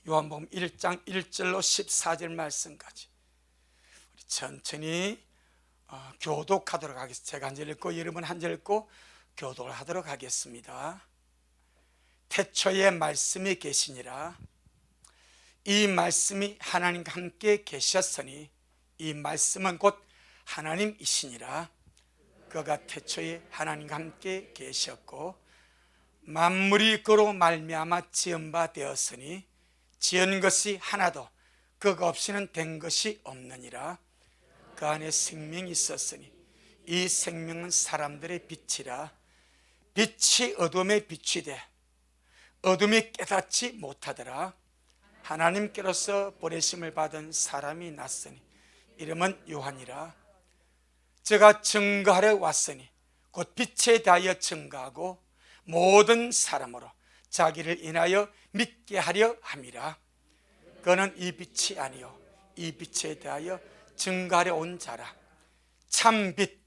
요한복음 1장 1절로 14절 말씀까지 우리 천천히 교독하도록 하겠습니다. 제가 한 절 읽고 여러분 한 절 읽고 교독을 하도록 하겠습니다. 태초에 말씀이 계시니라. 이 말씀이 하나님과 함께 계셨으니 이 말씀은 곧 하나님이시니라. 그가 태초에 하나님과 함께 계셨고 만물이 그로 말미암아 지은 바 되었으니 지은 것이 하나도 그가 없이는 된 것이 없느니라. 그 안에 생명이 있었으니 이 생명은 사람들의 빛이라. 빛이 어둠에 비추되 어둠이 깨닫지 못하더라. 하나님께로서 보내심을 받은 사람이 났으니 이름은 요한이라. 저가 증거하러 왔으니 곧 빛에 대하여 증거하고 모든 사람으로 자기를 인하여 믿게 하려 함이라. 그는 이 빛이 아니요 이 빛에 대하여 증거하려 온 자라. 참 빛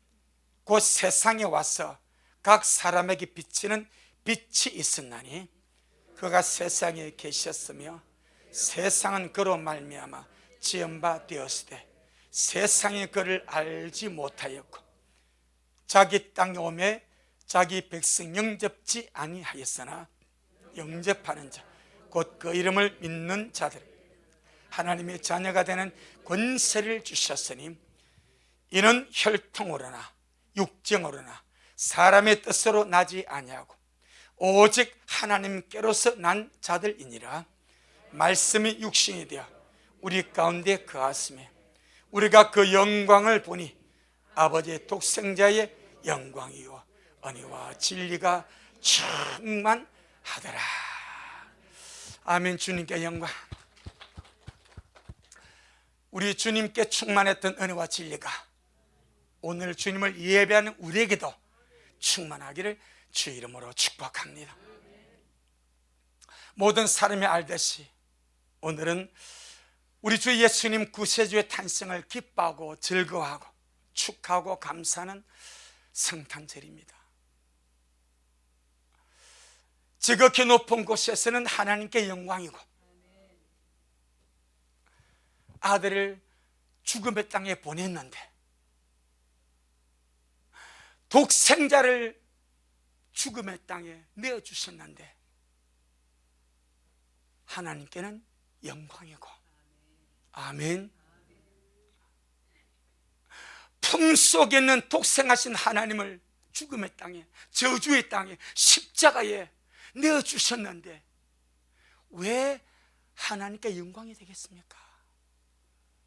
곧 세상에 와서 각 사람에게 비치는 빛이 있었나니 그가 세상에 계셨으며 세상은 그로 말미암아 지은 바 되었으되 세상이 그를 알지 못하였고 자기 땅에 오매 자기 백성 영접지 아니하였으나 영접하는 자 곧 그 이름을 믿는 자들 하나님의 자녀가 되는 권세를 주셨으니 이는 혈통으로나 육정으로나 사람의 뜻으로 나지 아니하고 오직 하나님께로서 난 자들이니라. 말씀이 육신이 되어 우리 가운데 거하시며 우리가 그 영광을 보니 아버지의 독생자의 영광이요 은혜와 진리가 충만하더라. 아멘. 주님께 영광. 우리 주님께 충만했던 은혜와 진리가 오늘 주님을 예배하는 우리에게도 충만하기를 주 이름으로 축복합니다. 모든 사람이 알듯이 오늘은 우리 주 예수님 구세주의 탄생을 기뻐하고 즐거워하고 축하하고 감사하는 성탄절입니다. 지극히 높은 곳에서는 하나님께 영광이고 아들을 죽음의 땅에 보냈는데 독생자를 죽음의 땅에 내어주셨는데 하나님께는 영광이고 아멘. 품속에 있는 독생하신 하나님을 죽음의 땅에 저주의 땅에 십자가에 내어주셨는데 왜 하나님께 영광이 되겠습니까?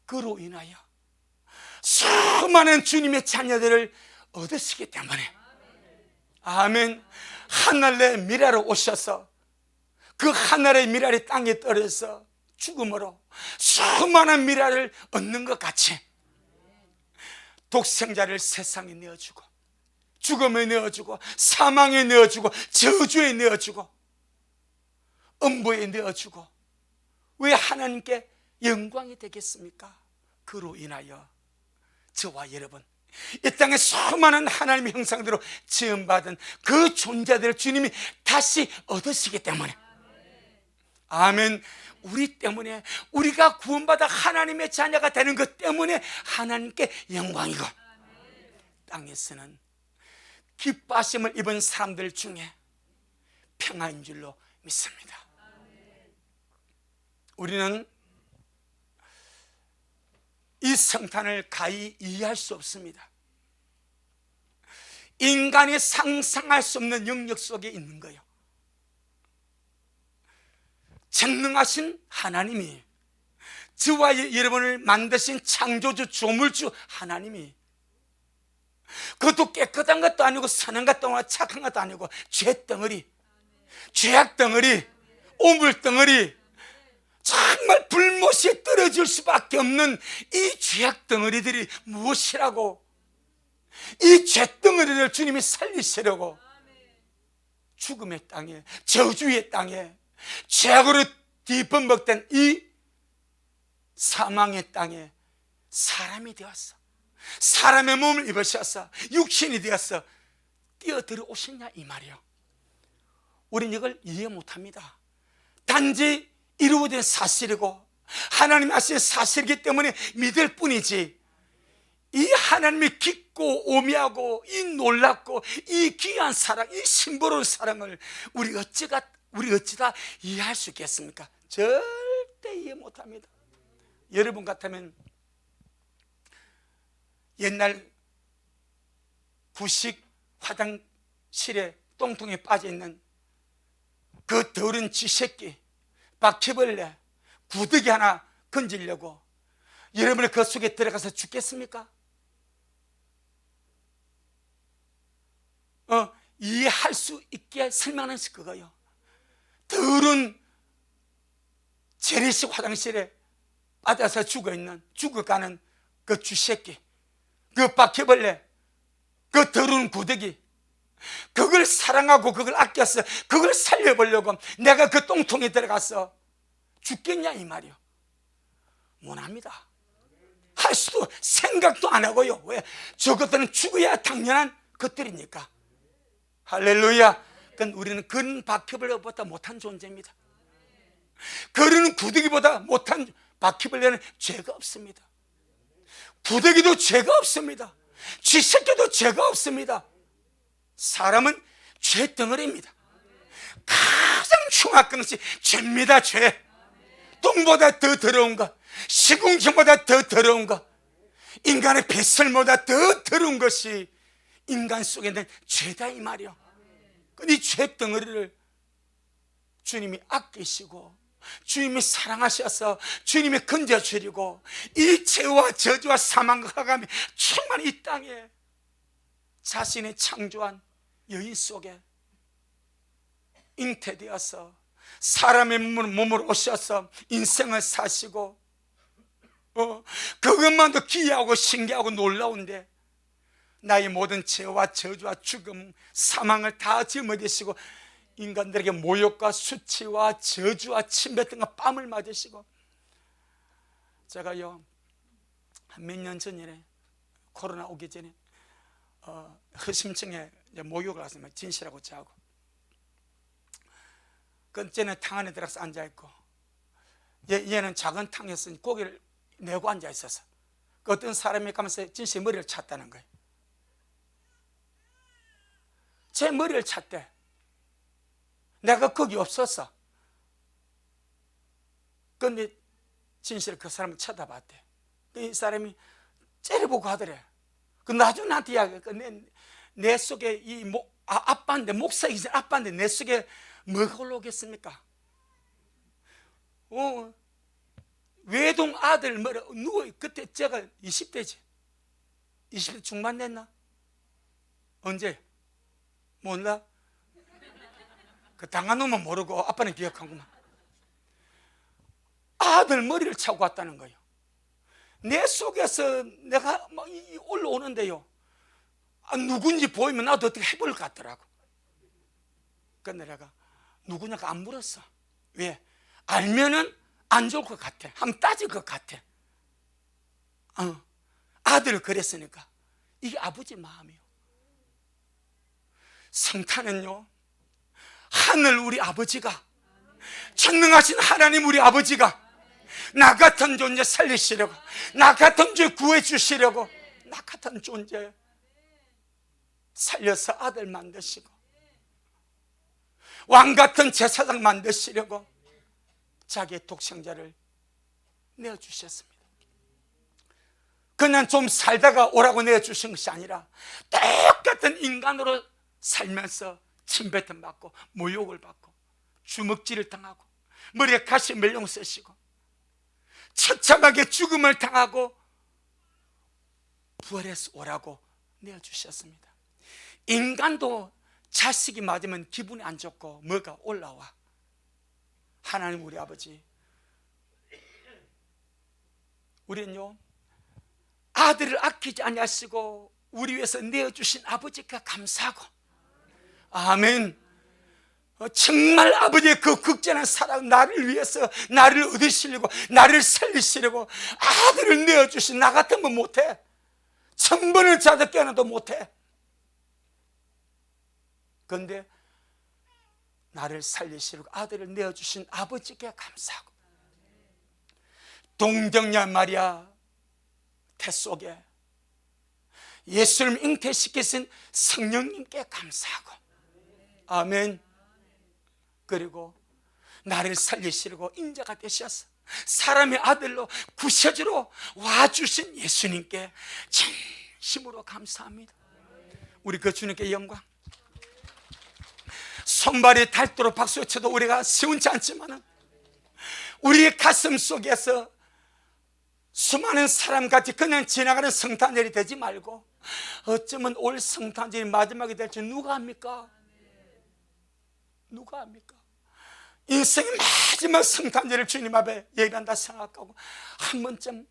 그로 인하여 수많은 주님의 자녀들을 얻으시기 때문에 아멘. 하늘의 미라로 오셔서 그 하늘의 미랄이 땅에 떨어져서 죽음으로 수많은 미랄을 얻는 것 같이 독생자를 세상에 내어주고 죽음에 내어주고 사망에 내어주고 저주에 내어주고 음부에 내어주고 왜 하나님께 영광이 되겠습니까? 그로 인하여 저와 여러분 이 땅에 수많은 하나님의 형상대로 지음받은 그 존재들을 주님이 다시 얻으시기 때문에 아멘. 우리 때문에 우리가 구원받아 하나님의 자녀가 되는 것 때문에 하나님께 영광이고 땅에서는 기뻐하심을 입은 사람들 중에 평안인 줄로 믿습니다. 우리는 이 성탄을 가히 이해할 수 없습니다. 인간이 상상할 수 없는 영역 속에 있는 거예요. 전능하신 하나님이 저와 여러분을 만드신 창조주 조물주 하나님이 그것도 깨끗한 것도 아니고 선한 것도 아니고 착한 것도 아니고 죄덩어리, 죄악 덩어리, 오물 덩어리, 정말 불못이 떨어질 수밖에 없는 이 죄악 덩어리들이 무엇이라고 이 죄덩어리를 주님이 살리시려고 죽음의 땅에 저주의 땅에 죄악으로 뒤범벅된 이 사망의 땅에 사람이 되었어. 사람의 몸을 입으셔서 육신이 되어서 뛰어들어오셨냐 이 말이요. 우린 이걸 이해 못합니다. 단지 이루어진 사실이고 하나님이 하신 사실이기 때문에 믿을 뿐이지, 이 하나님의 깊고 오묘하고 이 놀랍고 이 귀한 사랑, 이 신비로운 사랑을 우리 어찌다 이해할 수 있겠습니까? 절대 이해 못합니다. 여러분 같으면 옛날 구식 화장실에 똥통에 빠져있는 그 더러운 쥐새끼, 바퀴벌레, 구더기 하나 건지려고 여러분이 그 속에 들어가서 죽겠습니까? 이해할 수 있게 설명하는 그거요. 더러운 재래식 화장실에 빠져서 죽어가는 그 쥐새끼, 그 바퀴벌레, 그 더러운 구더기, 그걸 사랑하고 그걸 아껴서 그걸 살려보려고 내가 그 똥통에 들어가서 죽겠냐 이 말이요. 못합니다. 할 수도 생각도 안 하고요. 왜? 저것들은 죽어야 당연한 것들이니까. 할렐루야. 그러니까 우리는 그런 바퀴벌레보다 못한 존재입니다. 그런 구더기보다 못한 바퀴벌레는 죄가 없습니다. 구더기도 죄가 없습니다. 쥐새끼도 죄가 없습니다. 사람은 죄 덩어리입니다. 가장 흉악한 것이 죄입니다. 죄. 똥보다 더 더러운 것, 시궁창보다 더 더러운 것, 인간의 뱃살보다 더 더러운 것이 인간 속에 있는 죄다 이 말이요. 이 죄 덩어리를 주님이 아끼시고 주님이 사랑하셔서 주님이 건져주리고 이 죄와 저주와 사망과 흑암이 충만히 이 땅에 자신이 창조한 여인 속에 잉태되어서 사람의 몸으로 오셔서 인생을 사시고 그것만도 귀하고 신기하고 놀라운데 나의 모든 죄와 저주와 죽음, 사망을 다 짊어지시고 인간들에게 모욕과 수치와 저주와 침뱉음과 뺨을 맞으시고, 제가요 한 몇 년 전에 코로나 오기 전에 허심층에 목욕을 갔습니다. 진실하고 자고 그때는 탕 안에 들어가서 앉아있고 얘는 작은 탕이었으니 고기를 내고 앉아있어서 그 어떤 사람이 가면서 진실의 머리를 찼다는 거예요. 제 머리를 찼대. 내가 거기 없었어. 그런데 진실 그 사람을 쳐다봤대. 이 사람이 째려보고 하더래. 그 나중에 나한테 이야기해. 내 속에 아빠인데, 목사이기 전에 아빠인데 내 속에 뭐가 올라오겠습니까? 외동 아들 누워. 그때 제가 20대지 20대 중반 됐나? 언제? 몰라? 그 당한 놈은 모르고 아빠는 기억하구만. 아들 머리를 차고 왔다는 거예요. 내 속에서 내가 막 올라오는데요, 누군지 보이면 나도 어떻게 해볼 것 같더라고. 그런데 내가 누구냐가 안 물었어. 왜? 알면은 안 좋을 것 같아. 한번 따질 것 같아. 아들을 그랬으니까. 이게 아버지 마음이요. 성탄은요, 하늘 우리 아버지가, 전능하신 하나님 우리 아버지가 나 같은 존재 살리시려고, 나 같은 존재 구해 주시려고, 나 같은 존재 살려서 아들 만드시고 왕 같은 제사장 만드시려고 자기의 독생자를 내어주셨습니다. 그냥 좀 살다가 오라고 내어주신 것이 아니라 똑같은 인간으로 살면서 침뱉음 받고 모욕을 받고 주먹질을 당하고 머리에 가시 멜롱 쓰시고 처참하게 죽음을 당하고 부활해서 오라고 내어주셨습니다. 인간도 자식이 맞으면 기분이 안 좋고 뭐가 올라와. 하나님 우리 아버지, 우리는요 아들을 아끼지 아니하시고 우리 위해서 내어주신 아버지가 감사하고, 아멘. 정말 아버지의 그 극진한 사랑, 나를 위해서 나를 얻으시려고 나를 살리시려고 아들을 내어주신 나 같으면 못해. 1000번을 자도 깨어나도 못해. 그런데 나를 살리시려고 아들을 내어주신 아버지께 감사하고, 동정녀 마리아 태 속에 예수를 잉태시키신 성령님께 감사하고, 아멘. 그리고 나를 살리시려고 인자가 되셔서 사람의 아들로 구세주로 와주신 예수님께 진심으로 감사합니다. 우리 그 주님께 영광. 손발이 닳도록 박수쳐도 우리가 시원치 않지만 우리의 가슴 속에서 수많은 사람같이 그냥 지나가는 성탄절이 되지 말고, 어쩌면 올 성탄절이 마지막이 될지 누가 압니까? 누가 압니까? 인생의 마지막 성탄절을 주님 앞에 예배한다 생각하고 한 번쯤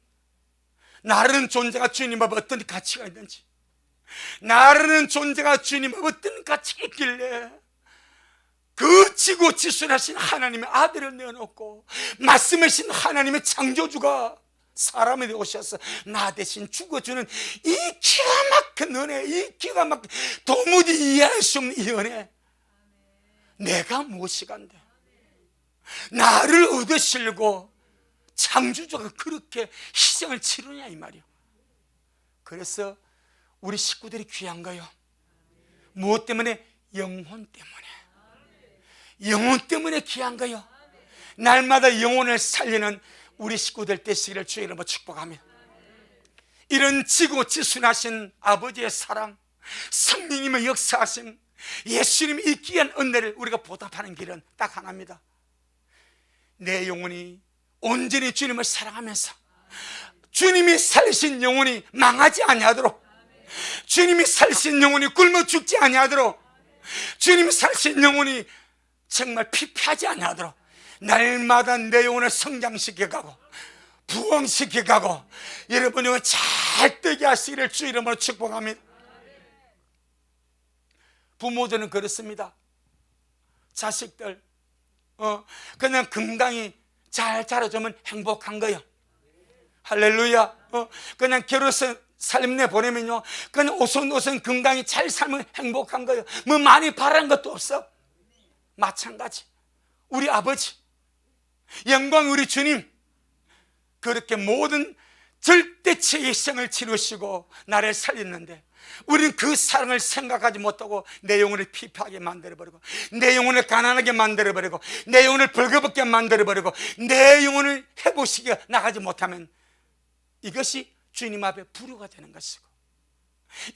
나라는 존재가 주님 앞에 어떤 가치가 있는지, 나라는 존재가 주님 앞에 어떤 가치가 있길래 그 지고 지순하신 하나님의 아들을 내어놓고 말씀하신 하나님의 창조주가 사람이 되오셔서 나 대신 죽어주는 이 기가 막힌 은혜, 이 기가 막힌 도무지 이해할 수 없는 이 은혜, 내가 무엇이간데 나를 얻으시려고 창조주가 그렇게 희생을 치르냐 이 말이요. 그래서 우리 식구들이 귀한 거요. 무엇 때문에? 영혼 때문에. 영혼 때문에 귀한 거요. 날마다 영혼을 살리는 우리 식구들 되시기를 주의 이름으로 축복합니다. 이런 지고지순하신 아버지의 사랑, 성령님의 역사하심, 예수님의 이 귀한 은혜를 우리가 보답하는 길은 딱 하나입니다. 내 영혼이 온전히 주님을 사랑하면서 주님이 살리신 영혼이 망하지 아니하도록, 주님이 살리신 영혼이 굶어 죽지 아니하도록, 주님이 살리신 영혼이 정말 피폐하지 아니하도록 날마다 내 영혼을 성장시켜가고 부흥시켜가고 여러분 영혼 잘 되게 하시기를 주 이름으로 축복합니다. 부모들은 그렇습니다. 자식들 그냥 건강히 잘 자라주면 행복한 거예요. 할렐루야. 그냥 결혼해서 삶 내보내면요, 그냥 오손오손 건강히 잘 살면 행복한 거예요. 뭐 많이 바라는 것도 없어. 마찬가지 우리 아버지 영광 우리 주님, 그렇게 모든 절대치의 희생을 치르시고 나를 살렸는데 우리는 그 사랑을 생각하지 못하고 내 영혼을 피폐하게 만들어버리고, 내 영혼을 가난하게 만들어버리고, 내 영혼을 벌거벗게 만들어버리고, 내 영혼을 회복시켜 나가지 못하면 이것이 주님 앞에 불효가 되는 것이고,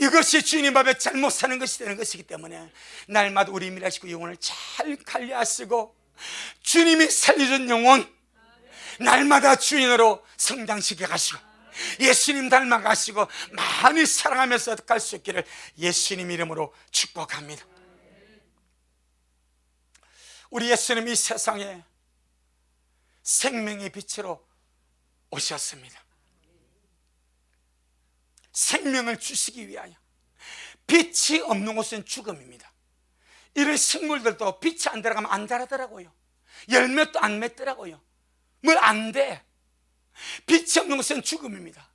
이것이 주님 앞에 잘못 사는 것이 되는 것이기 때문에 날마다 우리 미라식구 영혼을 잘 관리하시고 주님이 살려준 영혼 날마다 주인으로 성장시켜 가시고 예수님 닮아가시고 많이 사랑하면서 갈 수 있기를 예수님 이름으로 축복합니다. 우리 예수님 이 세상에 생명의 빛으로 오셨습니다. 생명을 주시기 위하여. 빛이 없는 곳은 죽음입니다. 이런 식물들도 빛이 안 들어가면 안 자라더라고요. 열매도 안 맺더라고요. 뭘 안 돼. 빛이 없는 곳은 죽음입니다.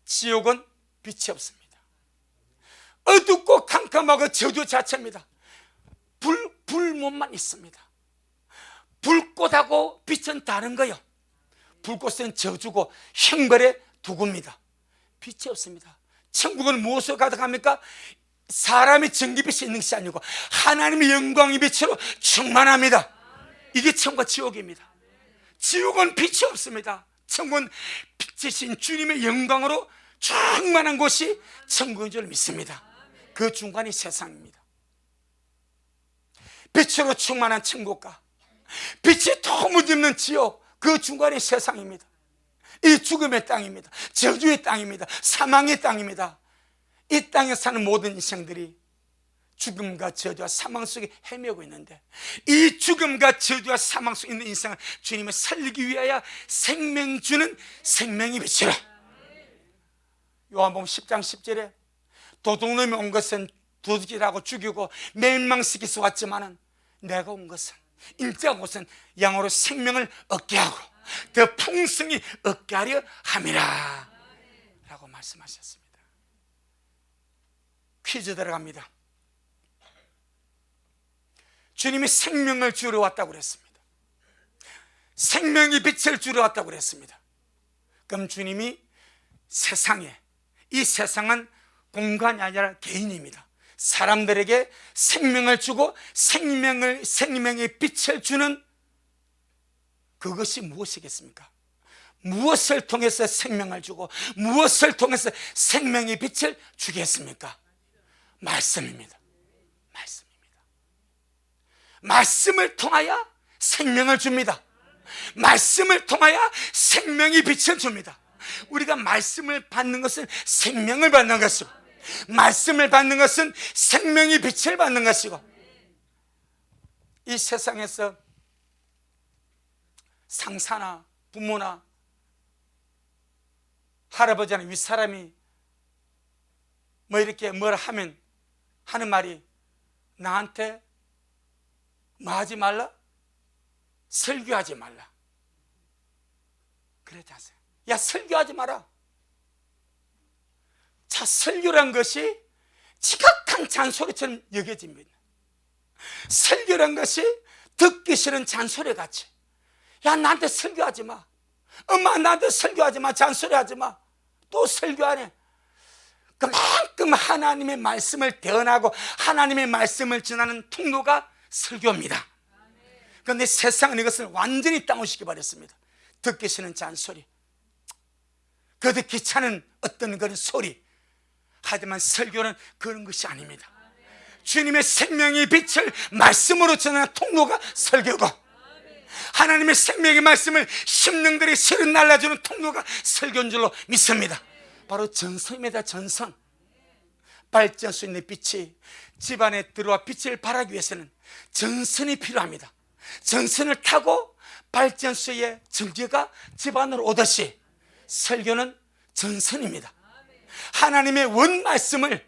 지옥은 빛이 없습니다. 어둡고 캄캄하고 저주 자체입니다. 불못만 있습니다. 불꽃하고 빛은 다른 거요. 불꽃은 저주고 형벌의 도구입니다. 빛이 없습니다. 천국은 무엇으로 가득합니까? 사람의 전기빛이 있는 것이 아니고 하나님의 영광의 빛으로 충만합니다. 이게 천국과 지옥입니다. 지옥은 빛이 없습니다. 천국은 빛이신 주님의 영광으로 충만한 곳이 천국인 줄 믿습니다. 그 중간이 세상입니다. 빛으로 충만한 천국과 빛이 도무지 없는 지옥, 그 중간이 세상입니다. 이 죽음의 땅입니다. 저주의 땅입니다. 사망의 땅입니다. 이 땅에 사는 모든 인생들이 죽음과 저주와 사망 속에 헤매고 있는데, 이 죽음과 저주와 사망 속에 있는 인생을 주님을 살리기 위하여 생명 주는 생명의 빛이라. 요한복음 10장 10절에 도둑놈이 온 것은 도둑질하고 죽이고 멸망시키서 왔지만은 내가 온 것은, 인자가 온 것은 양으로 생명을 얻게 하고 더 풍성히 얻게 하려 함이라 라고 말씀하셨습니다. 퀴즈 들어갑니다. 주님이 생명을 주러 왔다고 그랬습니다. 생명의 빛을 주러 왔다고 그랬습니다. 그럼 주님이 세상에, 이 세상은 공간이 아니라 개인입니다. 사람들에게 생명을 주고 생명의 빛을 주는 그것이 무엇이겠습니까? 무엇을 통해서 생명을 주고 무엇을 통해서 생명의 빛을 주겠습니까? 말씀입니다. 말씀입니다. 말씀을 통하여 생명을 줍니다. 말씀을 통하여 생명의 빛을 줍니다. 우리가 말씀을 받는 것은 생명을 받는 것이고, 말씀을 받는 것은 생명의 빛을 받는 것이고, 이 세상에서 상사나 부모나 할아버지나 윗사람이 뭐 이렇게 뭘 하면 하는 말이, 나한테 뭐 하지 말라? 설교하지 말라. 그러지 않아요. 야, 설교하지 마라. 자, 설교란 것이 지각한 잔소리처럼 여겨집니다. 설교란 것이 듣기 싫은 잔소리같이, 야, 나한테 설교하지 마. 엄마, 나한테 설교하지 마. 잔소리하지 마. 또 설교하네. 그만큼 하나님의 말씀을 대언하고 하나님의 말씀을 전하는 통로가 설교입니다. 그런데 세상은 이것을 완전히 다운시켜 버렸습니다. 듣기 싫은 잔소리, 그래도 귀찮은 어떤 그런 소리. 하지만 설교는 그런 것이 아닙니다. 주님의 생명의 빛을 말씀으로 전하는 통로가 설교고, 하나님의 생명의 말씀을 심령들이 실은 날라주는 통로가 설교인 줄로 믿습니다. 바로 전선입니다. 전선. 발전소 있는 빛이 집안에 들어와 빛을 발하기 위해서는 전선이 필요합니다. 전선을 타고 발전소의 전기가 집안으로 오듯이 설교는 전선입니다. 하나님의 원 말씀을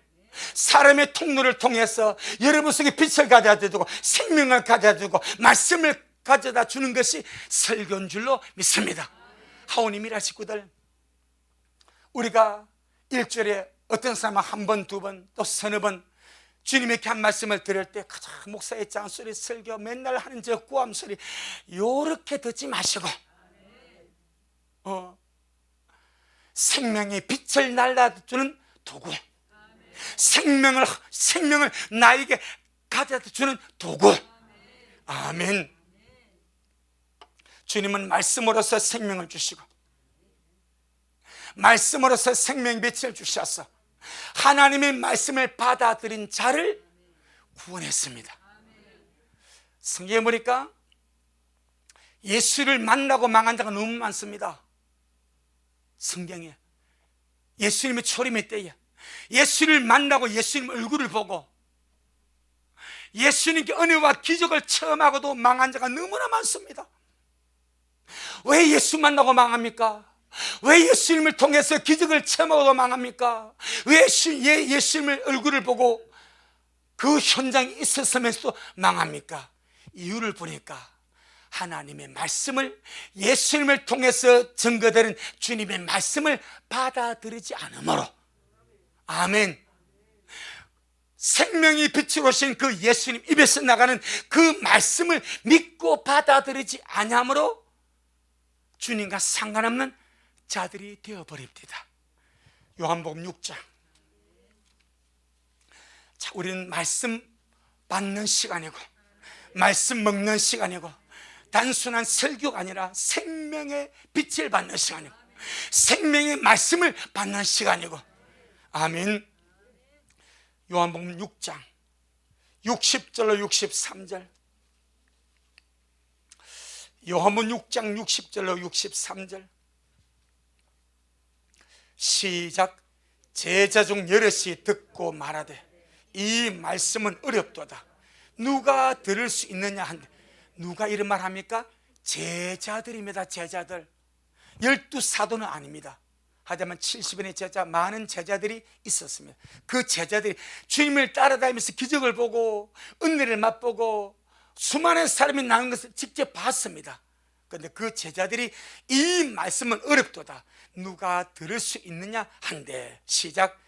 사람의 통로를 통해서 여러분 속에 빛을 가져다 주고 생명을 가져다 주고 말씀을 가져다 주는 것이 설교인 줄로 믿습니다. 하오님이라 식구들, 우리가 일주일에 어떤 사람은 한 번, 두 번, 또 서너 번 주님에게 한 말씀을 들을 때 가장 목사의 잔소리, 설교, 맨날 하는 저 꾸함 소리 요렇게 듣지 마시고 생명의 빛을 날라주는 도구, 생명을 나에게 가져다 주는 도구. 아멘. 주님은 말씀으로서 생명을 주시고 말씀으로서 생명의 빛을 주셔서 하나님의 말씀을 받아들인 자를 구원했습니다. 성경에 보니까 예수를 만나고 망한 자가 너무 많습니다. 성경에 예수님의 초림의 때에 예수를 만나고 예수님 얼굴을 보고 예수님께 은혜와 기적을 체험하고도 망한 자가 너무나 많습니다. 왜 예수 만나고 망합니까? 왜 예수님을 통해서 기적을 체험하고도 망합니까? 왜 예수님의 얼굴을 보고 그 현장에 있었으면서도 망합니까? 이유를 보니까 하나님의 말씀을, 예수님을 통해서 증거되는 주님의 말씀을 받아들이지 않으므로. 아멘. 생명이 빛으로 오신 그 예수님 입에서 나가는 그 말씀을 믿고 받아들이지 아니하므로 주님과 상관없는 자들이 되어버립니다. 요한복음 6장. 자, 우리는 말씀 받는 시간이고 말씀 먹는 시간이고 단순한 설교가 아니라 생명의 빛을 받는 시간이고 생명의 말씀을 받는 시간이고. 아멘. 요한복음 6장 60절로 63절. 요한복음 6장 60절로 63절. 시작. 제자 중 여럿이 듣고 말하되 이 말씀은 어렵도다. 누가 들을 수 있느냐 한데, 누가 이런 말 합니까? 제자들입니다. 제자들. 12사도는 아닙니다. 하지만 70인의 제자, 많은 제자들이 있었습니다. 그 제자들이 주님을 따라다니면서 기적을 보고 은혜를 맛보고 수많은 사람이 나는 것을 직접 봤습니다. 그런데 그 제자들이 이 말씀은 어렵도다. 누가 들을 수 있느냐 한데, 시작.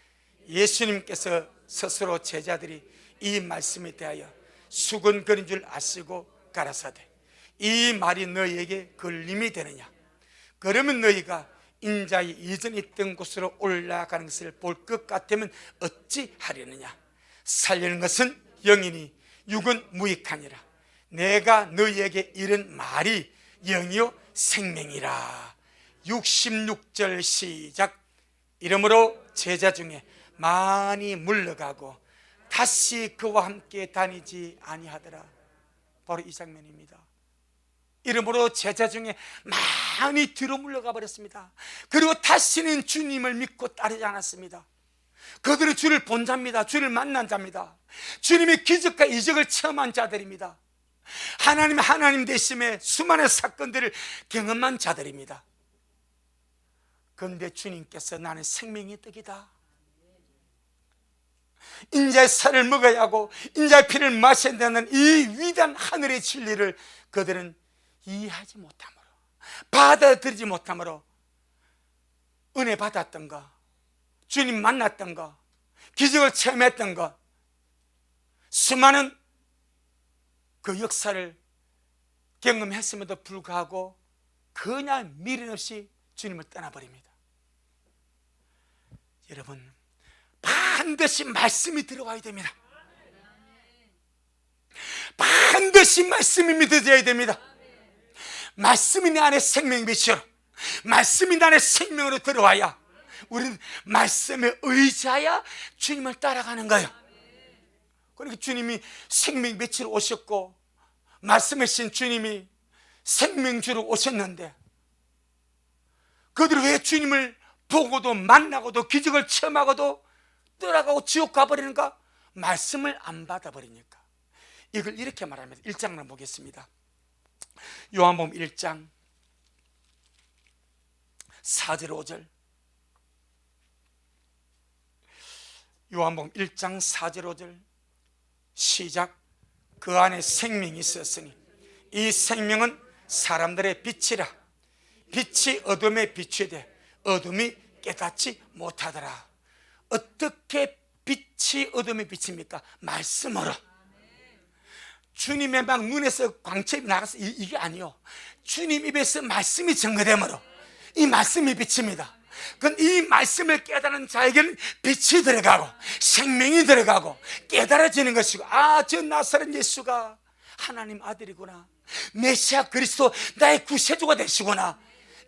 예수님께서 스스로 제자들이 이 말씀에 대하여 수근거린 줄 아시고 가라사대 이 말이 너희에게 걸림이 되느냐? 그러면 너희가 인자의 이전에 있던 곳으로 올라가는 것을 볼 것 같으면 어찌 하려느냐? 살리는 것은 영이니 육은 무익하니라. 내가 너희에게 이른 말이 영이요 생명이라. 66절 시작. 이러므로 제자 중에 많이 물러가고 다시 그와 함께 다니지 아니하더라. 바로 이 장면입니다. 이러므로 제자 중에 많이 뒤로 물러가 버렸습니다. 그리고 다시는 주님을 믿고 따르지 않았습니다. 그들은 주를 본 자입니다. 주를 만난 자입니다. 주님의 기적과 이적을 체험한 자들입니다. 하나님 되심의 수많은 사건들을 경험한 자들입니다. 그런데 주님께서 나는 생명의 떡이다, 인자의 살을 먹어야 하고 인자의 피를 마셔야 된다는 이 위대한 하늘의 진리를 그들은 이해하지 못함으로, 받아들이지 못함으로 은혜 받았던가, 주님 만났던가, 기적을 체험했던가, 수많은 그 역사를 경험했음에도 불구하고 그냥 미련 없이 주님을 떠나버립니다. 여러분, 반드시 말씀이 들어와야 됩니다. 반드시 말씀이 믿어져야 됩니다. 말씀이 내 안에 생명의 빛으로, 말씀이 내 안에 생명으로 들어와야 우리는 말씀에 의지하여 주님을 따라가는 거예요. 그러니까 주님이 생명의 빛으로 오셨고 말씀하신 주님이 생명주로 오셨는데 그들이 왜 주님을 보고도 만나고도 기적을 체험하고도 떠나가고 지옥 가버리는가? 말씀을 안 받아버리니까. 이걸 이렇게 말합니다. 1장을 보겠습니다. 요한복음 1장 4절 5절. 요한복음 1장 4절 5절 시작. 그 안에 생명이 있었으니 이 생명은 사람들의 빛이라. 빛이 어둠에 비추되 어둠이 깨닫지 못하더라. 어떻게 빛이 어둠에 비칩니까? 말씀으로. 주님의 막 눈에서 광채이 나가서 이게 아니요, 주님 입에서 말씀이 증거되므로 이 말씀이 빛입니다. 그건 이 말씀을 깨달은 자에게는 빛이 들어가고 생명이 들어가고 깨달아지는 것이고, 아, 저 나사렛 예수가 하나님 아들이구나, 메시아 그리스도 나의 구세주가 되시구나,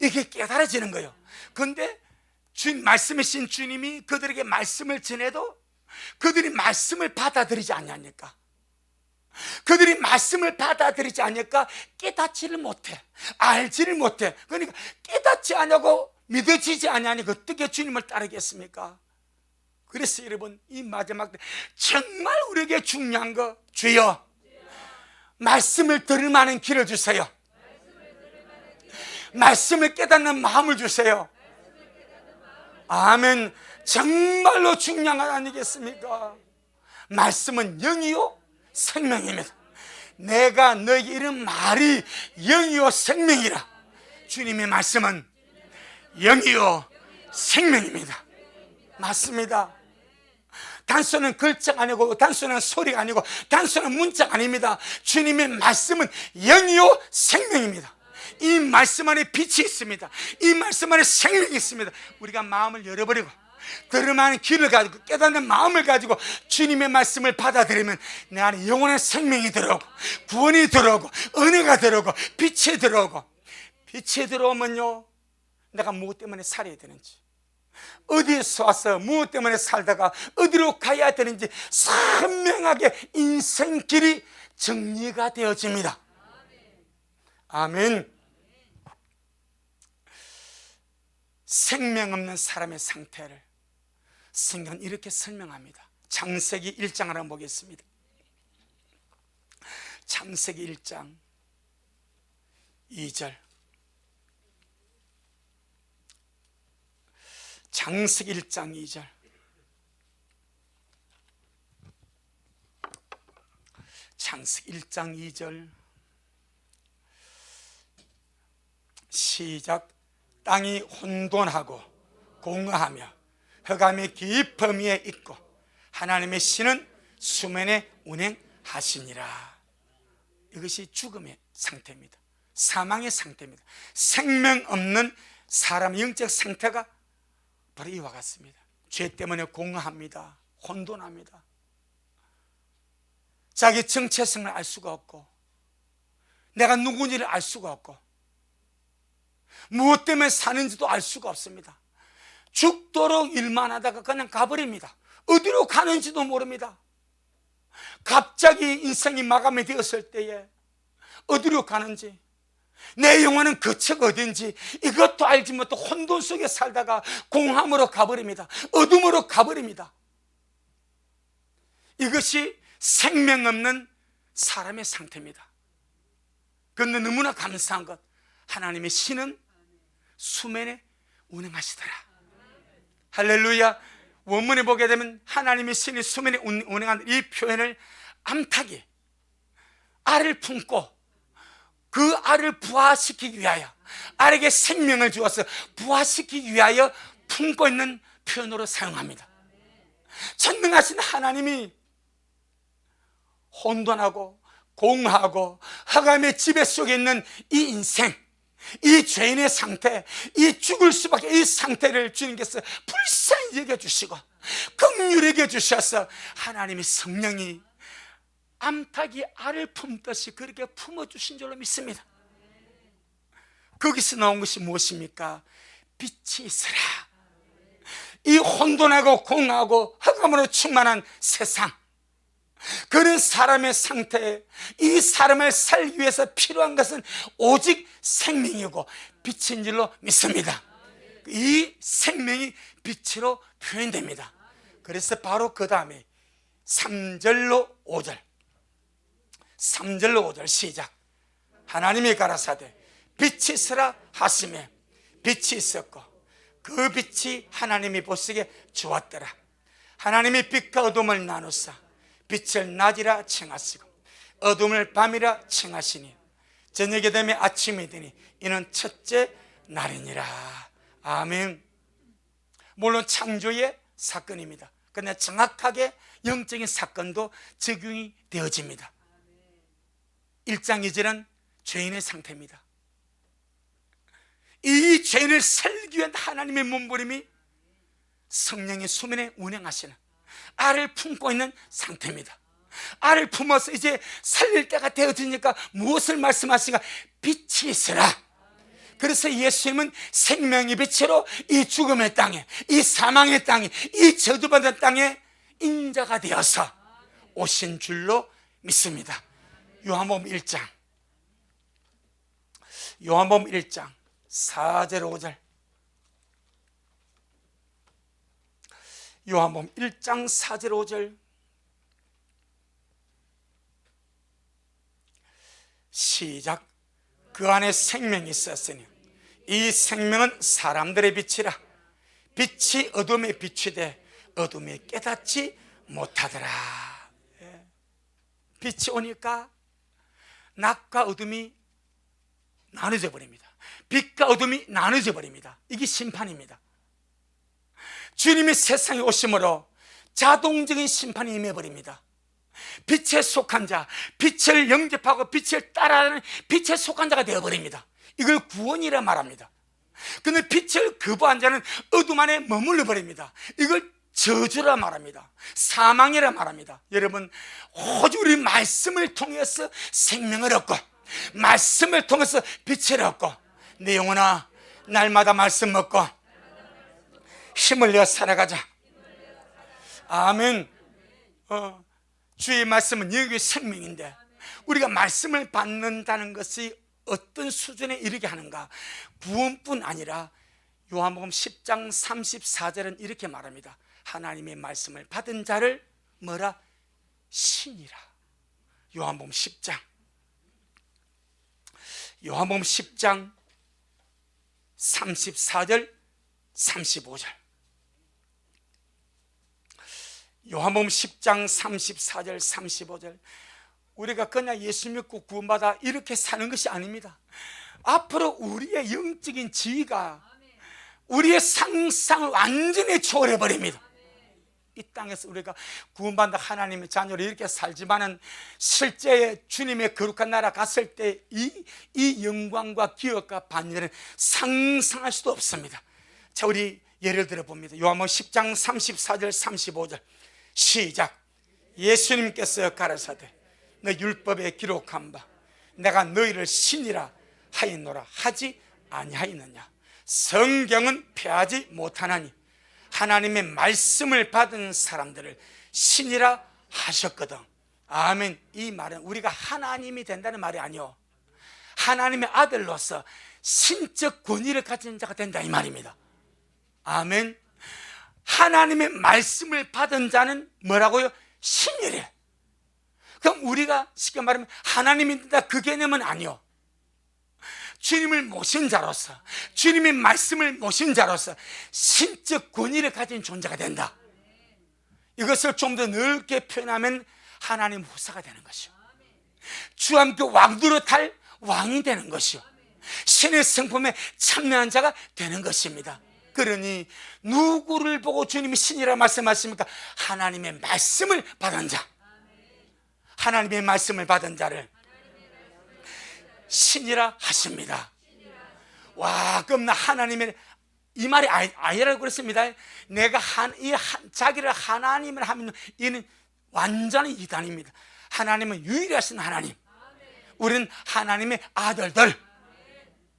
이게 깨달아지는 거예요. 그런데 말씀이신 주님이 그들에게 말씀을 전해도 그들이 말씀을 받아들이지 않냐니까. 그들이 말씀을 받아들이지 않으니까 깨닫지를 못해, 알지를 못해. 그러니까 깨닫지 않냐고 믿어지지 않냐니까 어떻게 주님을 따르겠습니까? 그래서 여러분, 이 마지막 때 정말 우리에게 중요한 거, 주여 말씀을 들을 만한 길을 주세요. 말씀을 깨닫는 마음을 주세요. 아멘. 정말로 중요한 거 아니겠습니까? 말씀은 영이요 생명입니다. 내가 너에게 이런 말이 영이요 생명이라. 주님의 말씀은 영이요 생명입니다. 맞습니다. 단순한 글자가 아니고 단순한 소리가 아니고 단순한 문자가 아닙니다. 주님의 말씀은 영이요 생명입니다. 이 말씀 안에 빛이 있습니다. 이 말씀 안에 생명이 있습니다. 우리가 마음을 열어버리고 들을만한 길을 가지고 깨닫는 마음을 가지고 주님의 말씀을 받아들이면 내 안에 영원한 생명이 들어오고 구원이 들어오고 은혜가 들어오고 빛이 들어오고, 빛이 들어오면요, 내가 무엇 때문에 살아야 되는지, 어디에서 와서 무엇 때문에 살다가 어디로 가야 되는지 선명하게 인생길이 정리가 되어집니다. 아멘. 생명 없는 사람의 상태를 성경은 이렇게 설명합니다. 창세기 1장을 한번 보겠습니다. 창세기 1장 2절. 창세기 1장 2절. 창세기 1장 2절 시작. 땅이 혼돈하고 공허하며 흑암이 깊음 위에 있고 하나님의 신은 수면에 운행하더라. 하시니라. 이것이 죽음의 상태입니다. 사망의 상태입니다. 생명 없는 사람의 영적 상태가 바로 이와 같습니다. 죄 때문에 공허합니다. 혼돈합니다. 자기 정체성을 알 수가 없고, 내가 누구인지를 알 수가 없고, 무엇 때문에 사는지도 알 수가 없습니다. 죽도록 일만 하다가 그냥 가버립니다. 어디로 가는지도 모릅니다. 갑자기 인생이 마감이 되었을 때에 어디로 가는지, 내 영혼은 거처가 어딘지 이것도 알지 못하고 혼돈 속에 살다가 공함으로 가버립니다. 어둠으로 가버립니다. 이것이 생명 없는 사람의 상태입니다. 그런데 너무나 감사한 것, 하나님의 신은 수면에 운행하시더라. 할렐루야. 원문에 보게 되면 하나님의 신이 수면에 운행하는 이 표현을 암탉이 알을 품고 그 알을 부화시키기 위하여, 알에게 생명을 주어서 부화시키기 위하여 품고 있는 표현으로 사용합니다. 전능하신 하나님이 혼돈하고 공허하고 흑암의 지배 속에 있는 이 인생, 이 죄인의 상태, 이 죽을 수밖에 이 상태를 주님께서 불쌍히 여겨주시고 긍휼히 여겨주셔서 하나님의 성령이 암탉이 알을 품듯이 그렇게 품어주신 줄로 믿습니다. 거기서 나온 것이 무엇입니까? 빛이 있으라. 이 혼돈하고 공허하고 흑암으로 충만한 세상, 그런 사람의 상태에 이 사람을 살기 위해서 필요한 것은 오직 생명이고 빛인 줄로 믿습니다. 이 생명이 빛으로 표현됩니다. 그래서 바로 그 다음에 3절로 5절, 3절로 5절 시작. 하나님이 가라사대 빛이 있으라 하시매 빛이 있었고 그 빛이 하나님이 보시기에 좋았더라. 하나님이 빛과 어둠을 나누사 빛을 낮이라 칭하시고 어둠을 밤이라 칭하시니 저녁이 되면 아침이 되니 이는 첫째 날이니라. 아멘. 물론 창조의 사건입니다. 그러나 정확하게 영적인 사건도 적용이 되어집니다. 1장 2절은 죄인의 상태입니다. 이 죄인을 살기 위한 하나님의 몸부림이 성령의 수면에 운행하시는 알을 품고 있는 상태입니다. 알을 품어서 이제 살릴 때가 되어지니까 무엇을 말씀하시는가? 빛이 있으라. 그래서 예수님은 생명의 빛으로 이 죽음의 땅에, 이 사망의 땅에, 이 저주받은 땅에 인자가 되어서 오신 줄로 믿습니다. 요한복음 1장 4절 5절, 요한복음 1장 4절 5절 시작. 그 안에 생명이 있었으니 이 생명은 사람들의 빛이라. 빛이 어둠에 비추되 어둠이 깨닫지 못하더라. 빛이 오니까 낮과 어둠이 나눠져 버립니다. 빛과 어둠이 나눠져 버립니다. 이게 심판입니다. 주님이 세상에 오심으로 자동적인 심판이 임해버립니다. 빛에 속한 자, 빛을 영접하고 빛을 따라하는 빛에 속한 자가 되어버립니다. 이걸 구원이라 말합니다. 그런데 빛을 거부한 자는 어둠 안에 머물러 버립니다. 이걸 저주라 말합니다. 사망이라 말합니다. 여러분, 오직 우리 말씀을 통해서 생명을 얻고 말씀을 통해서 빛을 얻고, 내 영혼아 날마다 말씀 먹고 힘을 내어 살아가자. 아멘. 주의 말씀은 영육의 생명인데 우리가 말씀을 받는다는 것이 어떤 수준에 이르게 하는가? 구원뿐 아니라 요한복음 10장 34절은 이렇게 말합니다. 하나님의 말씀을 받은 자를 뭐라? 신이라. 요한복음 10장 34절 35절, 요한복음 10장 34절 35절. 우리가 그냥 예수 믿고 구원받아 이렇게 사는 것이 아닙니다. 앞으로 우리의 영적인 지위가 우리의 상상을 완전히 초월해 버립니다. 이 땅에서 우리가 구원받는 하나님의 자녀로 이렇게 살지만은 실제 주님의 거룩한 나라 갔을 때 이 영광과 기억과 반열은 상상할 수도 없습니다. 자, 우리 예를 들어 봅니다. 요한복음 10장 34절 35절 시작. 예수님께서 가라사대 너 율법에 기록한 바 내가 너희를 신이라 하였노라 하지 아니하였느냐. 성경은 폐하지 못하나니 하나님의 말씀을 받은 사람들을 신이라 하셨거든. 아멘. 이 말은 우리가 하나님이 된다는 말이 아니요, 하나님의 아들로서 신적 권위를 가진 자가 된다 이 말입니다. 아멘. 하나님의 말씀을 받은 자는 뭐라고요? 신이래. 그럼 우리가 쉽게 말하면 하나님이 된다 그 개념은 아니요, 주님을 모신 자로서, 주님의 말씀을 모신 자로서 신적 권위를 가진 존재가 된다. 이것을 좀 더 넓게 표현하면 하나님 후사가 되는 것이요, 주와 함께 왕노릇할 왕이 되는 것이요, 신의 성품에 참여한 자가 되는 것입니다. 그러니 누구를 보고 주님이 신이라 말씀하십니까? 하나님의 말씀을 받은 자, 하나님의 말씀을 받은 자를 신이라 하십니다. 와, 그럼 나 하나님의 이 말이 아니라고 그랬습니다. 내가 자기를 하나님을 하면 이는 완전히 이단입니다. 하나님은 유일하신 하나님, 우리는 하나님의 아들들.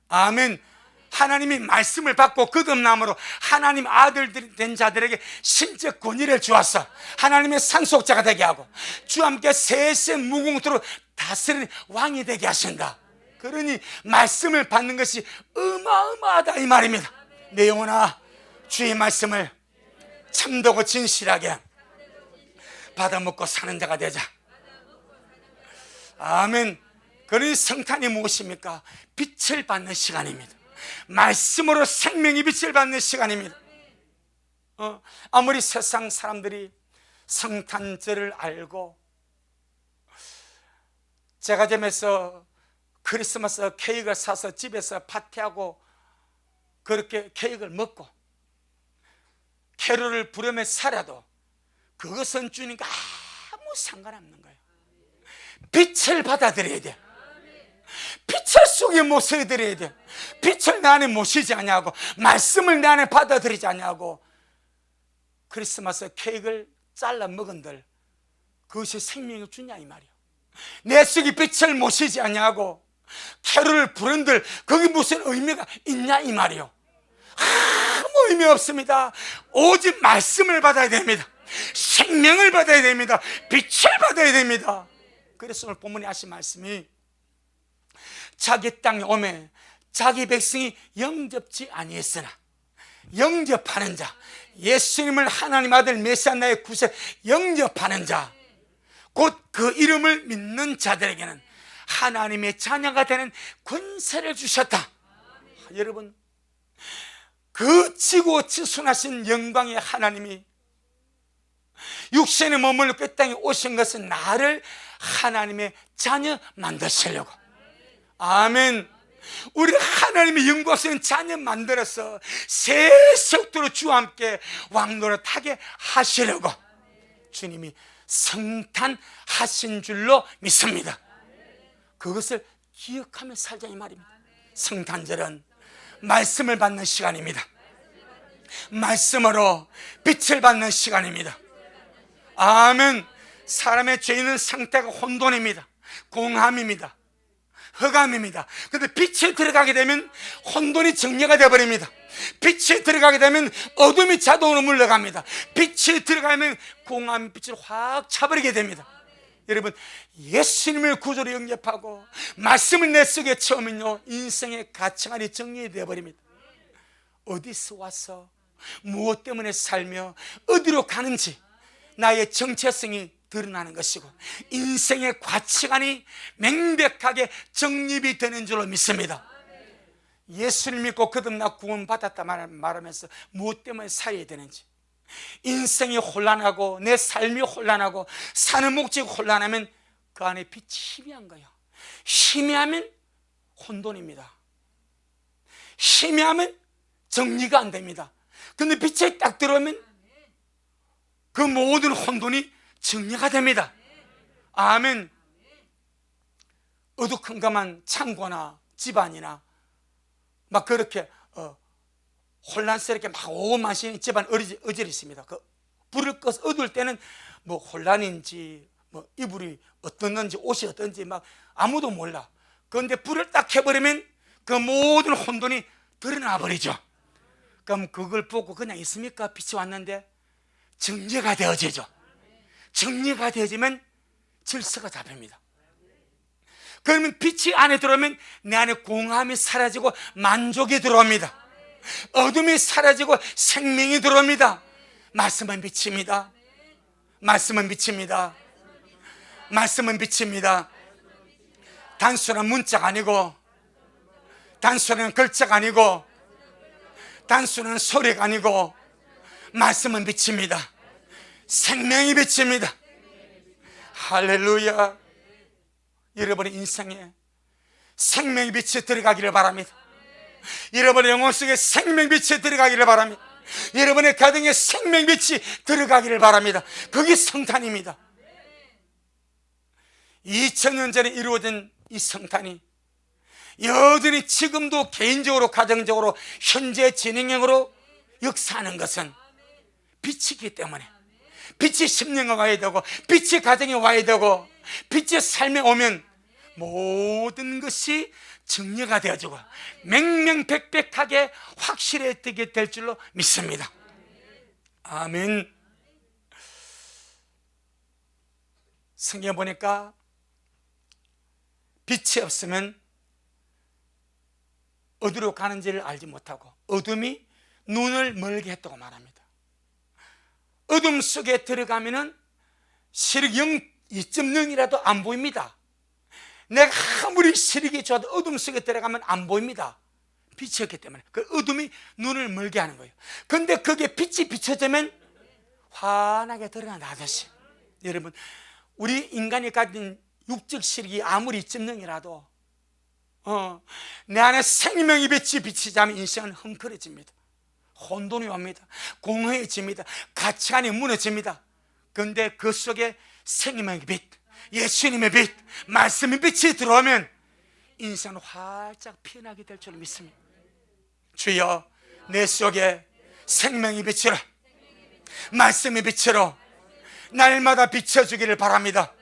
아멘. 하나님이 말씀을 받고 거듭남으로 하나님 아들들이 된 자들에게 신적 권위를 주었어. 하나님의 상속자가 되게 하고 주와 함께 세세 무궁토록 다스리는 왕이 되게 하신다. 그러니 말씀을 받는 것이 어마어마하다 이 말입니다. 내 영혼아, 주의 말씀을 참되고 진실하게 받아먹고 사는 자가 되자. 아멘. 그러니 성탄이 무엇입니까? 빛을 받는 시간입니다. 말씀으로 생명의 빛을 받는 시간입니다. 아무리 세상 사람들이 성탄절을 알고 제과점에서 크리스마스 케이크를 사서 집에서 파티하고 그렇게 케이크를 먹고 캐롤을 부르며 살아도 그것은 주님과 아무 상관없는 거예요. 빛을 받아들여야 돼. 빛을 속에 모셔드려야 돼. 빛을 내 안에 모시지 않냐고, 말씀을 내 안에 받아들이지 않냐고 크리스마스 케이크를 잘라 먹은들 그것이 생명을 주냐 이 말이에요. 내 속에 빛을 모시지 않냐고 캐롤을 부른들 거기 무슨 의미가 있냐 이 말이에요. 아무 의미 없습니다. 오직 말씀을 받아야 됩니다. 생명을 받아야 됩니다. 빛을 받아야 됩니다. 그래서 오늘 본문에 하신 말씀이 자기 땅에 오매 자기 백성이 영접지 아니했으나 영접하는 자, 예수님을 하나님 아들 메시아 나의 구세 영접하는 자, 곧 그 이름을 믿는 자들에게는 하나님의 자녀가 되는 권세를 주셨다. 여러분, 그 지고 지순하신 영광의 하나님이 육신의 몸을 그 땅에 오신 것은 나를 하나님의 자녀 만드시려고. 아멘. 우리 하나님의 영광스러운 자녀 만들어서 세속도로 주와 함께 왕노릇하게 하시려고 주님이 성탄하신 줄로 믿습니다. 그것을 기억하며 살자 이 말입니다. 성탄절은 말씀을 받는 시간입니다. 말씀으로 빛을 받는 시간입니다. 아멘. 사람의 죄인은 상태가 혼돈입니다. 공함입니다. 흑암입니다. 그런데 빛에 들어가게 되면 혼돈이 정리가 되어버립니다. 빛에 들어가게 되면 어둠이 자동으로 물러갑니다. 빛에 들어가면 공함 빛을 확 차버리게 됩니다. 여러분, 예수님을 구주로 영접하고 말씀을 내 속에 채우면요, 인생의 가치관이 정리되어 버립니다. 어디서 와서 무엇 때문에 살며 어디로 가는지 나의 정체성이 드러나는 것이고 인생의 가치관이 명백하게 정립이 되는 줄로 믿습니다. 예수를 믿고 거듭나 구원받았다 말하면서 무엇 때문에 살아야 되는지, 인생이 혼란하고 내 삶이 혼란하고 사는 목적이 혼란하면 그 안에 빛이 희미한 거예요. 희미하면 혼돈입니다. 희미하면 정리가 안 됩니다. 근데 빛에 딱 들어오면 그 모든 혼돈이 정리가 됩니다. 아멘. 어두컴컴한 창고나 집안이나 막 그렇게 혼란스럽게 막 오만신 집안 어질이 있습니다. 그 불을 꺼서 어두울 때는 뭐 혼란인지 뭐 이불이 어떻는지 옷이 어떤지 막 아무도 몰라. 그런데 불을 딱 켜버리면 그 모든 혼돈이 드러나 버리죠. 그럼 그걸 보고 그냥 있습니까? 빛이 왔는데 정리가 되어지죠. 정리가 되어지면 질서가 잡힙니다. 그러면 빛이 안에 들어오면 내 안에 공허함이 사라지고 만족이 들어옵니다. 어둠이 사라지고 생명이 들어옵니다. 말씀은 빛입니다. 말씀은 빛입니다. 말씀은 빛입니다. 단순한 문자가 아니고, 단순한 글자가 아니고, 단순한 소리가 아니고, 말씀은 빛입니다. 생명이 빛입니다. 할렐루야. 여러분의 인생에 생명의 빛이 들어가기를 바랍니다. 여러분의 영혼 속에 생명의 빛이 들어가기를 바랍니다. 여러분의 가정에 생명의 빛이 들어가기를 바랍니다. 그게 성탄입니다. 2000년 전에 이루어진 이 성탄이 여전히 지금도 개인적으로 가정적으로 현재 진행형으로 역사하는 것은 빛이기 때문에, 빛이 심령에 와야 되고, 빛이 가정에 와야 되고, 빛이 삶에 오면 모든 것이 정리가 되어지고 맹맹백백하게 확실해지게 될 줄로 믿습니다. 아멘. 성경에 보니까 빛이 없으면 어디로 가는지를 알지 못하고 어둠이 눈을 멀게 했다고 말합니다. 어둠 속에 들어가면은 시력 2.0이라도 안 보입니다. 내가 아무리 시력이 좋아도 어둠 속에 들어가면 안 보입니다. 빛이 없기 때문에. 그 어둠이 눈을 멀게 하는 거예요. 그런데 그게 빛이 비춰지면 환하게 드러나듯이, 여러분, 우리 인간이 가진 육적 시력이 아무리 2.0이라도 내 안에 생명의 빛이 비치자면 인생은 헝클어집니다. 혼돈이 옵니다. 공허해집니다. 가치관이 무너집니다. 그런데 그 속에 생명의 빛, 예수님의 빛, 말씀의 빛이 들어오면 인생은 활짝 피어나게 될 줄 믿습니다. 주여, 내 속에 생명의 빛으로, 말씀의 빛으로 날마다 비춰주기를 바랍니다.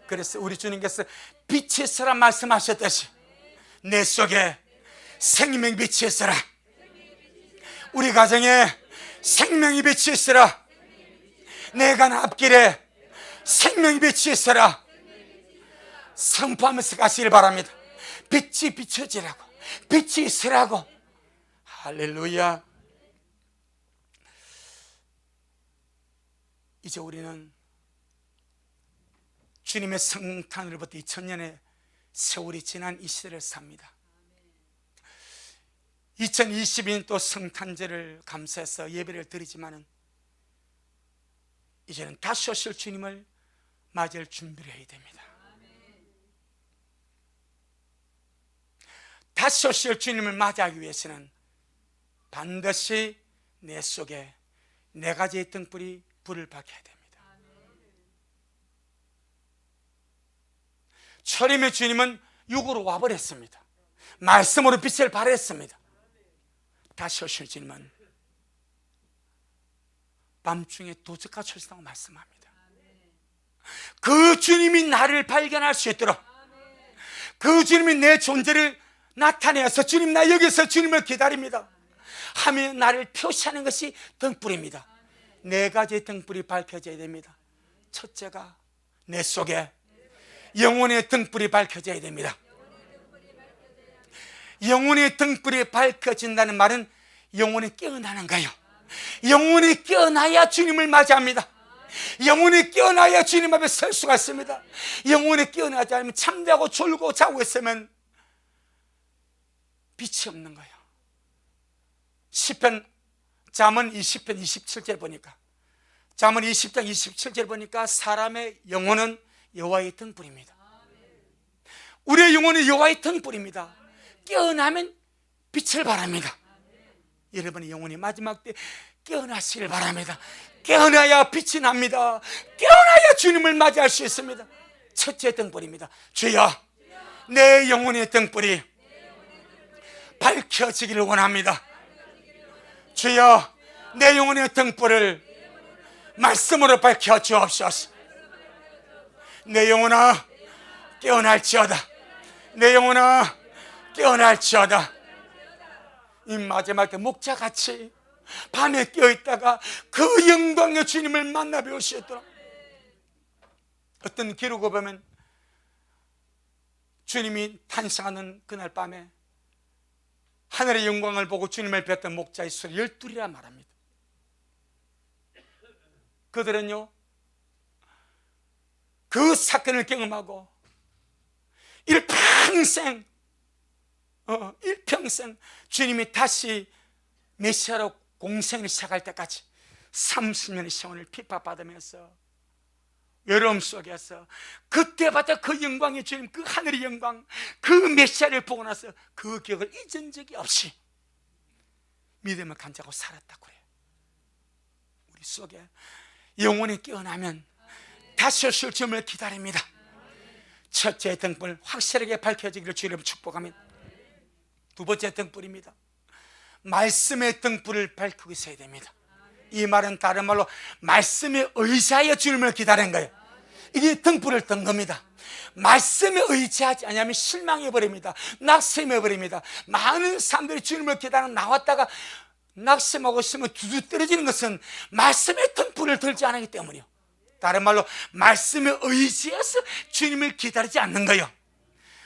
그래서 우리 주님께서 빛이 있으라 말씀하셨듯이 내 속에 생명의 빛이 있으라, 우리 가정에 생명의 빛이 있으라, 내 가는 앞길에 생명의 빛이 있으라 선포하면서 가시길 바랍니다. 빛이 비춰지라고, 빛이 있으라고. 할렐루야. 이제 우리는 주님의 성탄으로부터 2000년의 세월이 지난 이 시대를 삽니다. 2022년 또 성탄절을 감사해서 예배를 드리지만은 이제는 다시 오실 주님을 맞이할 준비를 해야 됩니다. 다시 오실 주님을 맞이하기 위해서는 반드시 내 속에 네 가지의 등불이 불을 밝혀야 됩니다. 초림의 주님은 육으로 와버렸습니다. 말씀으로 빛을 발했습니다. 다시 오실 주님은 밤중에 도적같이 오신다고 말씀합니다. 그 주님이 나를 발견할 수 있도록, 그 주님이 내 존재를 나타내어서 주님 나 여기서 주님을 기다립니다 하며 나를 표시하는 것이 등불입니다. 네 가지의 등불이 밝혀져야 됩니다. 첫째가 내 속에 영혼의 등불이 밝혀져야 됩니다. 영혼의 등불이 밝혀진다는 말은 영혼이 깨어나는 거예요. 영혼이 깨어나야 주님을 맞이합니다. 영혼이 깨어나야 주님 앞에 설 수가 있습니다. 영혼이 깨어나지 않으면 잠자고 졸고 자고 있으면 빛이 없는 거예요. 시편, 잠언 20편 27절 보니까, 잠언 20장 27절 보니까 사람의 영혼은 여호와의 등불입니다. 우리의 영혼은 여호와의 등불입니다. 깨어나면 빛을 발합니다. 여러분의 영혼이 마지막 때 깨어나시길 바랍니다. 깨어나야 빛이 납니다. 깨어나야 주님을 맞이할 수 있습니다. 첫째 등불입니다. 주여, 내 영혼의 등불이 밝혀지기를 원합니다. 주여, 내 영혼의 등불을 말씀으로 밝혀 주옵소서. 내 영혼아 깨어날지어다. 내 영혼아 깨어날지어다. 이 마지막 때 목자같이 밤에 깨어있다가 그 영광의 주님을 만나 뵐 수 있도록. 어떤 기록을 보면 주님이 탄생하는 그날 밤에 하늘의 영광을 보고 주님을 뵀던 목자의 수를 12이라 말합니다. 그들은요 그 사건을 경험하고 일평생 주님이 다시 메시아로 공생을 시작할 때까지 30년의 세월을 핍박받으면서 외로움 속에서 그때마다 그 영광의 주님, 그 하늘의 영광, 그 메시아를 보고 나서 그 기억을 잊은 적이 없이 믿음을 간직하고 살았다고 해요. 우리 속에 영혼이 깨어나면 다시 오실 주님을 기다립니다. 첫째 등불 확실하게 밝혀지기를 주님을 축복하면, 두 번째 등불입니다. 말씀의 등불을 밝히고 있어야 됩니다. 이 말은 다른 말로 말씀에 의지하여 주님을 기다린 거예요. 이게 등불을 뜬 겁니다. 말씀에 의지하지 않으면 실망해버립니다. 낙심해버립니다. 많은 사람들이 주님을 기다리고 나왔다가 낙심하고 있으면 두두 떨어지는 것은 말씀의 등불을 들지 않기 때문이요. 다른 말로 말씀에 의지해서 주님을 기다리지 않는 거예요.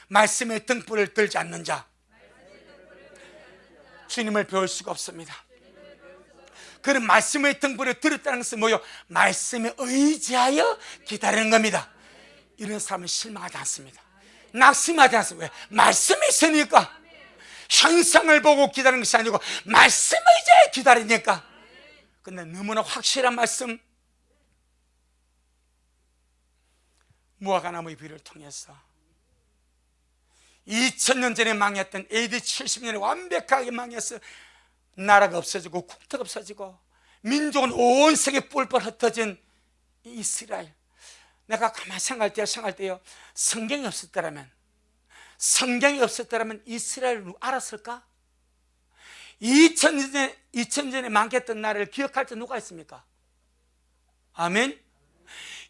말씀의 등불을 들지 않는 자 주님을 배울 수가 없습니다. 그런 말씀의 등불을 들었다는 것은 뭐요? 말씀에 의지하여 기다리는 겁니다. 이런 사람은 실망하지 않습니다. 낙심하지 않습니다. 왜? 말씀이 있으니까. 현상을 보고 기다리는 것이 아니고 말씀에 의지하여 기다리니까. 근데 너무나 확실한 말씀, 무화과나무의 비유를 통해서 2000년 전에 망했던 AD 70년에 완벽하게 망해서 나라가 없어지고 국토가 없어지고 민족은 온 세계에 뿔뿔 흩어진 이 이스라엘. 내가 가만히 생각할 때요, 성경이 없었더라면 이스라엘을 알았을까? 2000년 전에 망했던 나라를 기억할 때 누가 있습니까? 아멘.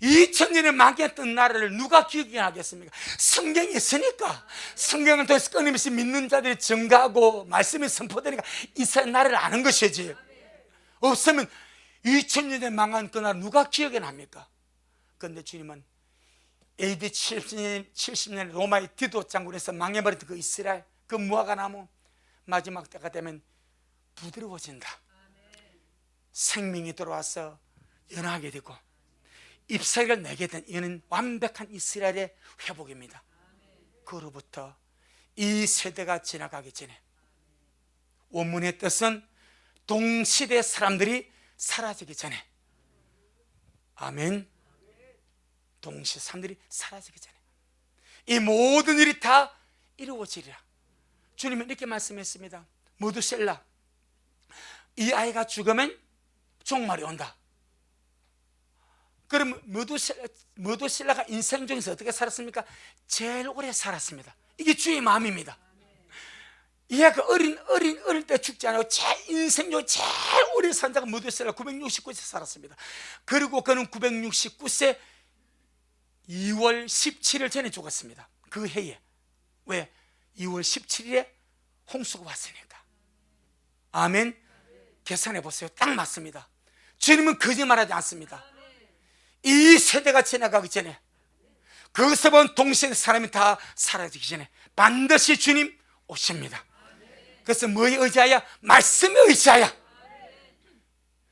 2000년에 망했던 나라를 누가 기억하겠습니까? 성경이 있으니까. 성경을 통해서 끊임없이 믿는 자들이 증가하고 말씀이 선포되니까 이스라엘 나라를 아는 것이지. 없으면 2000년에 망한 그 나라 누가 기억이 납니까? 그런데 주님은 AD 70년에 로마의 디도 장군에서 망해버렸던 그 이스라엘, 그 무화과나무 마지막 때가 되면 부드러워진다. 생명이 들어와서 연하게 되고 잎사귀를 내게 된 이는 완벽한 이스라엘의 회복입니다. 그로부터 이 세대가 지나가기 전에, 원문의 뜻은 동시대 사람들이 사라지기 전에, 아멘. 동시대 사람들이 사라지기 전에 이 모든 일이 다 이루어지리라. 주님은 이렇게 말씀했습니다. 무두셀라, 이 아이가 죽으면 종말이 온다. 그럼 무두셀라가 인생 중에서 어떻게 살았습니까? 제일 오래 살았습니다. 이게 주의 마음입니다. 얘가 어릴 때 죽지 않고 인생 중에 제일 오래 산 자가 무두셀라 969세 살았습니다. 그리고 그는 969세 2월 17일 전에 죽었습니다. 그 해에. 왜? 2월 17일에 홍수가 왔으니까. 아멘. 계산해 보세요. 딱 맞습니다. 주님은 거짓말하지 않습니다. 이 세대가 지나가기 전에, 거기서 본 동시대 사람이 다 사라지기 전에 반드시 주님 오십니다. 그래서 뭐에 의지하여? 말씀에 의지하여.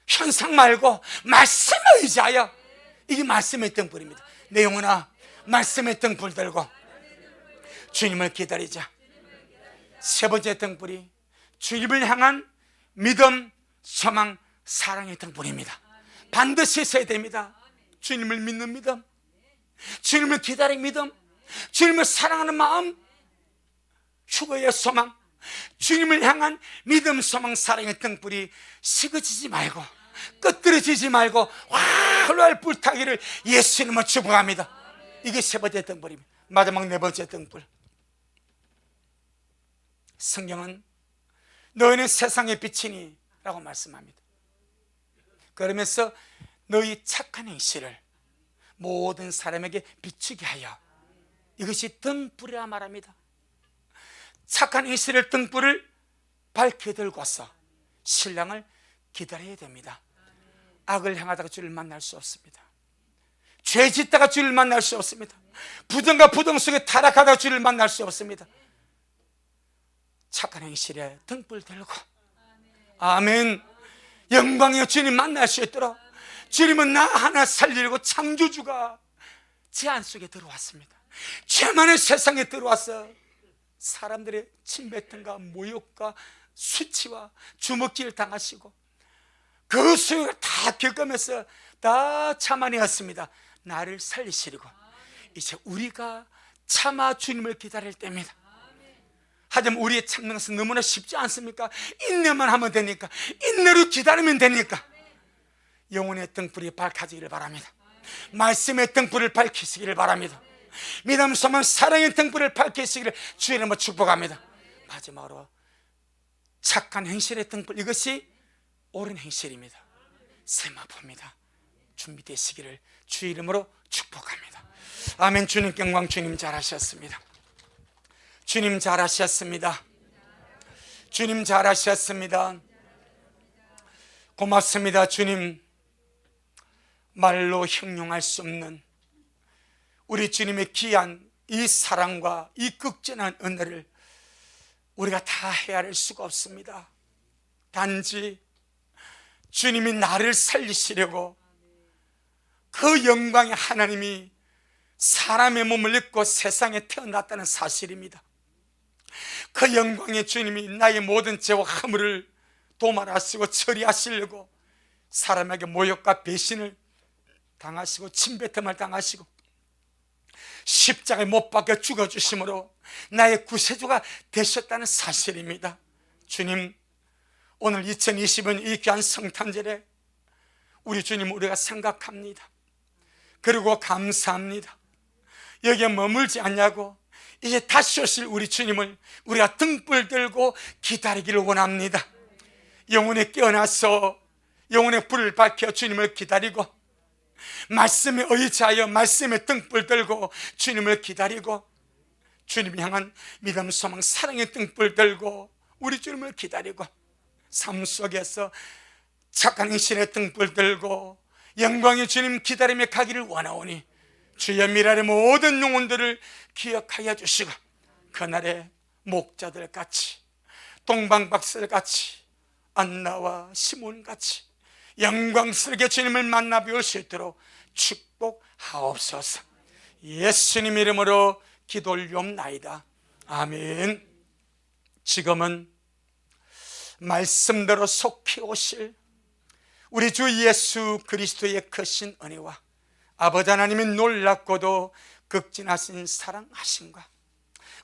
현상 말고 말씀에 의지하여. 이게 말씀의 등불입니다. 내 영혼아, 말씀의 등불 들고 주님을 기다리자. 세 번째 등불이 주님을 향한 믿음, 소망, 사랑의 등불입니다. 반드시 있어야 됩니다. 주님을 믿는 믿음, 주님을 기다리는 믿음, 주님을 사랑하는 마음, 휴거의 소망, 주님을 향한 믿음, 소망, 사랑의 등불이 식어지지 말고 꺼뜨려지지 말고 활활 불타기를 예수님을 축복합니다. 이게 세 번째 등불입니다. 마지막 네 번째 등불. 성경은 너희는 세상의 빛이니 라고 말씀합니다. 그러면서 너희 착한 행실을 모든 사람에게 비추게 하여, 이것이 등불이라 말합니다. 착한 행실을, 등불을 밝게 들고서 신랑을 기다려야 됩니다. 악을 행하다가 주를 만날 수 없습니다. 죄 짓다가 주를 만날 수 없습니다. 부정과 부정 속에 타락하다가 주를 만날 수 없습니다. 착한 행실에 등불 들고, 아멘, 영광의 주님 만날 수 있도록, 주님은 나 하나 살리려고 창조주가 제 안 속에 들어왔습니다. 죄 많은 세상에 들어와서 사람들의 침뱉음과 모욕과 수치와 주먹질 당하시고 그 수요를 다 겪으면서 다 참아내었습니다. 나를 살리시려고. 이제 우리가 참아 주님을 기다릴 때입니다. 하지만 우리의 참는 것은 너무나 쉽지 않습니까? 인내만 하면 되니까, 인내로 기다리면 되니까. 영혼의 등불이 밝아지기를 바랍니다. 말씀의 등불을 밝히시기를 바랍니다. 믿음, 소망, 사랑의 등불을 밝히시기를 주의 이름으로 축복합니다. 마지막으로 착한 행실의 등불, 이것이 옳은 행실입니다. 세마포입니다. 준비되시기를 주의 이름으로 축복합니다. 아멘. 주님 영광. 주님 잘하셨습니다. 주님 잘하셨습니다. 주님 잘하셨습니다. 고맙습니다. 주님, 말로 형용할 수 없는 우리 주님의 귀한 이 사랑과 이 극진한 은혜를 우리가 다 헤아릴 수가 없습니다. 단지 주님이 나를 살리시려고 그 영광의 하나님이 사람의 몸을 입고 세상에 태어났다는 사실입니다. 그 영광의 주님이 나의 모든 죄와 허물을 도말하시고 처리하시려고 사람에게 모욕과 배신을 당하시고 침뱉음을 당하시고 십자가에 못 박혀 죽어주심으로 나의 구세주가 되셨다는 사실입니다. 주님, 오늘 2020년 이 귀한 성탄절에 우리 주님 우리가 생각합니다. 그리고 감사합니다. 여기에 머물지 않냐고 이제 다시 오실 우리 주님을 우리가 등불 들고 기다리기를 원합니다. 영혼에 깨어나서 영혼의 불을 밝혀 주님을 기다리고, 말씀에 의지하여 말씀의 등불 들고 주님을 기다리고, 주님을 향한 믿음, 소망, 사랑의 등불 들고 우리 주님을 기다리고, 삶 속에서 착한 행실의 등불 들고 영광의 주님 기다리며 가기를 원하오니 주의 미랄의 모든 영혼들을 기억하여 주시고, 그날의 목자들같이, 동방박사들같이, 안나와 시몬같이 영광스럽게 주님을 만나 뵐 수 있도록 축복하옵소서. 예수님 이름으로 기도 올리옵나이다. 아멘. 지금은 말씀대로 속히 오실 우리 주 예수 그리스도의 크신 은혜와 아버지 하나님의 놀랍고도 극진하신 사랑하심과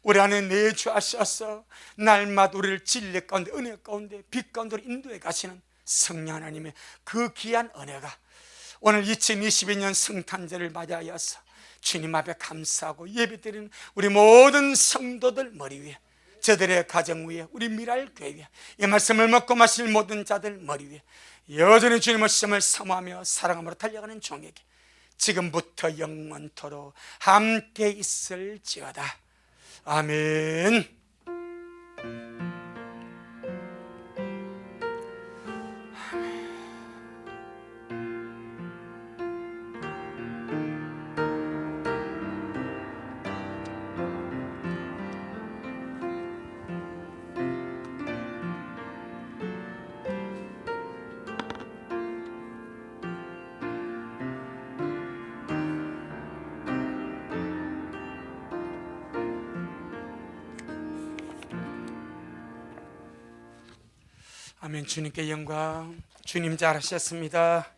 우리 안에 내주하셔서 날마다 우리를 진리 가운데, 은혜 가운데, 빛 가운데로 인도해 가시는 성령 하나님의 그 귀한 은혜가 오늘 2022년 성탄절을 맞이하여서 주님 앞에 감사하고 예배드리는 우리 모든 성도들 머리 위에, 저들의 가정 위에, 우리 미랄교회 위에, 이 말씀을 먹고 마실 모든 자들 머리 위에 여전히 주님의 시험을 사모하며 사랑함으로 달려가는 종에게 지금부터 영원토록 함께 있을지어다. 아멘. 아멘. 주님께 영광. 주님 잘하셨습니다.